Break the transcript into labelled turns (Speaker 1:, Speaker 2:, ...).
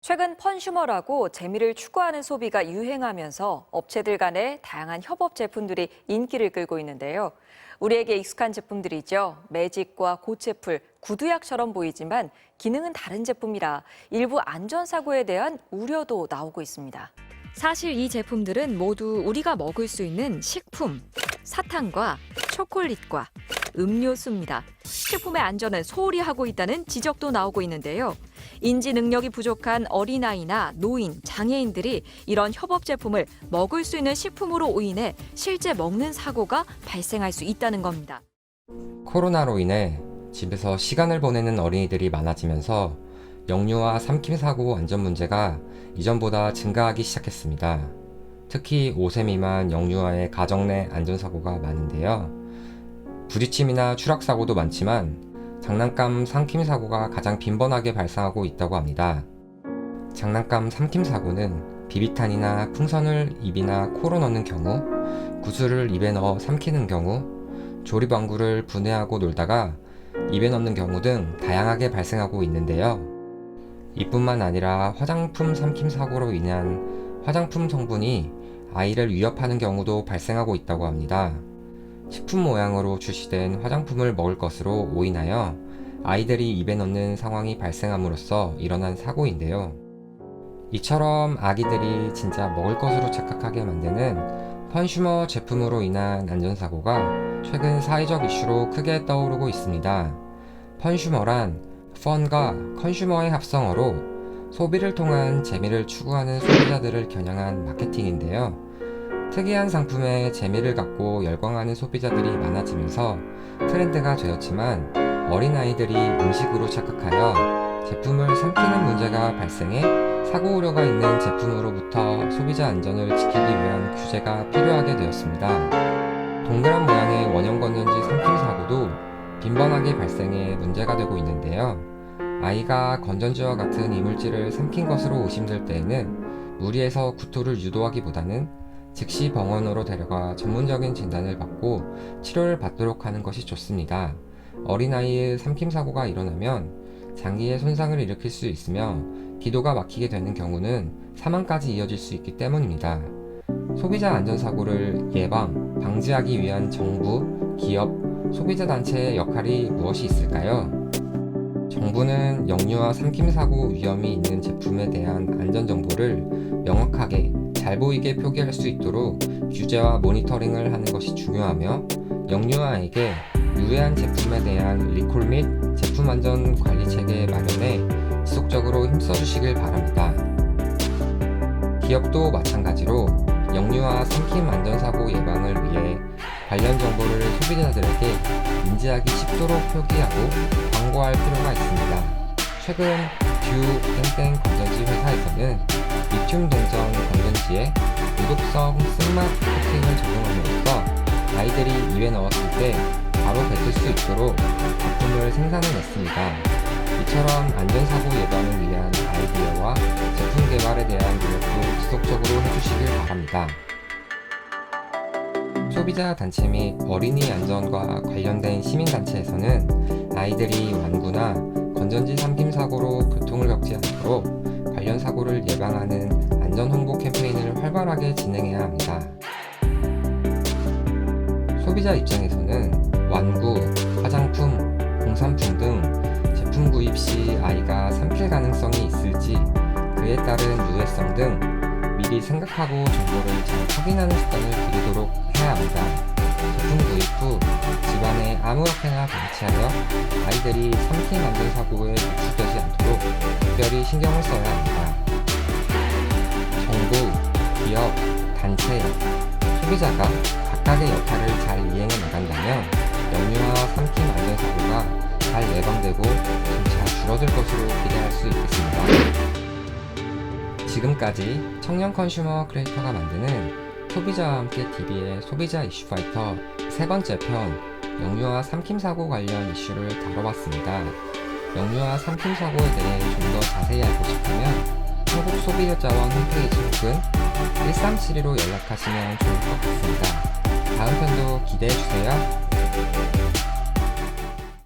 Speaker 1: 최근 펀슈머라고 재미를 추구하는 소비가 유행하면서 업체들 간의 다양한 협업 제품들이 인기를 끌고 있는데요. 우리에게 익숙한 제품들이죠. 매직과 고체풀, 구두약처럼 보이지만 기능은 다른 제품이라 일부 안전사고에 대한 우려도 나오고 있습니다. 사실 이 제품들은 모두 우리가 먹을 수 있는 식품, 사탕과 초콜릿과 음료수입니다. 식품의 안전은 소홀히 하고 있다는 지적도 나오고 있는데요. 인지 능력이 부족한 어린아이나 노인, 장애인들이 이런 협업 제품을 먹을 수 있는 식품으로 인해 실제 먹는 사고가 발생할 수 있다는 겁니다.
Speaker 2: 코로나로 인해 집에서 시간을 보내는 어린이들이 많아지면서 영유아 삼킴 사고 안전 문제가 이전보다 증가하기 시작했습니다. 특히 5세 미만 영유아의 가정 내 안전사고가 많은데요. 부딪힘이나 추락사고도 많지만 장난감 삼킴 사고가 가장 빈번하게 발생하고 있다고 합니다. 장난감 삼킴 사고는 비비탄이나 풍선을 입이나 코로 넣는 경우, 구슬을 입에 넣어 삼키는 경우, 조립왕구를 분해하고 놀다가 입에 넣는 경우 등 다양하게 발생하고 있는데요. 이뿐만 아니라 화장품 삼킴 사고로 인한 화장품 성분이 아이를 위협하는 경우도 발생하고 있다고 합니다. 식품 모양으로 출시된 화장품을 먹을 것으로 오인하여 아이들이 입에 넣는 상황이 발생함으로써 일어난 사고인데요. 이처럼 아기들이 진짜 먹을 것으로 착각하게 만드는 펀슈머 제품으로 인한 안전사고가 최근 사회적 이슈로 크게 떠오르고 있습니다. 펀슈머란 펀과 컨슈머의 합성어로 소비를 통한 재미를 추구하는 소비자들을 겨냥한 마케팅인데요. 특이한 상품에 재미를 갖고 열광하는 소비자들이 많아지면서 트렌드가 되었지만 어린아이들이 음식으로 착각하여 제품을 삼키는 문제가 발생해 사고 우려가 있는 제품으로부터 소비자 안전을 지키기 위한 규제가 필요하게 되었습니다. 동그란 모양의 원형 건전지 삼킴 사고도 빈번하게 발생해 문제가 되고 있는데요. 아이가 건전지와 같은 이물질을 삼킨 것으로 의심될 때에는 무리해서 구토를 유도하기보다는 즉시 병원으로 데려가 전문적인 진단을 받고 치료를 받도록 하는 것이 좋습니다. 어린아이의 삼킴 사고가 일어나면 장기에 손상을 일으킬 수 있으며 기도가 막히게 되는 경우는 사망까지 이어질 수 있기 때문입니다. 소비자 안전사고를 예방, 방지하기 위한 정부, 기업, 소비자 단체의 역할이 무엇이 있을까요? 정부는 영유아 삼킴 사고 위험이 있는 제품에 대한 안전 정보를 명확하게 잘 보이게 표기할 수 있도록 규제와 모니터링을 하는 것이 중요하며 영유아에게 유해한 제품에 대한 리콜 및 제품 안전 관리 체계 마련에 지속적으로 힘써주시길 바랍니다. 기업도 마찬가지로 영유아 삼킴 안전사고 예방을 위해 관련 정보를 소비자들에게 인지하기 쉽도록 표기하고 광고할 필요가 있습니다. 최근 듀 땡땡 건전지 회사에서는 리튬 동전 건전지에 유독성 쓴맛 코팅을 적용함으로써 아이들이 입에 넣었을 때 바로 뱉을 수 있도록 제품을 생산해냈습니다. 이처럼 안전사고 예방을 위한 아이디어와 제품 개발에 대한 노력도 지속적으로 해주시길 바랍니다. 소비자 단체 및 어린이 안전과 관련된 시민단체에서는 아이들이 완구나 건전지 삼킴 사고로 고통을 겪지 않도록 관련 사고를 예방하는 안전 홍보 캠페인을 활발하게 진행해야 합니다. 소비자 입장에서는 완구, 화장품, 공산품 등 제품 구입 시 아이가 삼킬 가능성이 있을지, 그에 따른 유해성 등 미리 생각하고 정보를 잘 확인하는 습관을 들이도록 해야 합니다. 제품 구입 후 집안에 아무렇게나 방치하여 아이들이 삼킴 안전사고에 노출되지 않도록 특별히 신경을 써야 합니다. 정부, 기업, 단체, 소비자가 각각의 역할을 잘 이행해 나간다면 영유아 삼킴 안전사고가 잘 예방되고 점차 줄어들 것으로 기대할 수 있겠습니다. 지금까지 청년 컨슈머 크리에이터가 만드는 소비자와 함께 TV의 소비자 이슈 파이터 세 번째 편 영유아 삼킴 사고 관련 이슈를 다뤄봤습니다. 영유아 삼킴 사고에 대해 좀 더 자세히 알고 싶다면 한국소비자원 홈페이지 혹은 1372로 연락하시면 좋을 것 같습니다. 다음 편도 기대해주세요.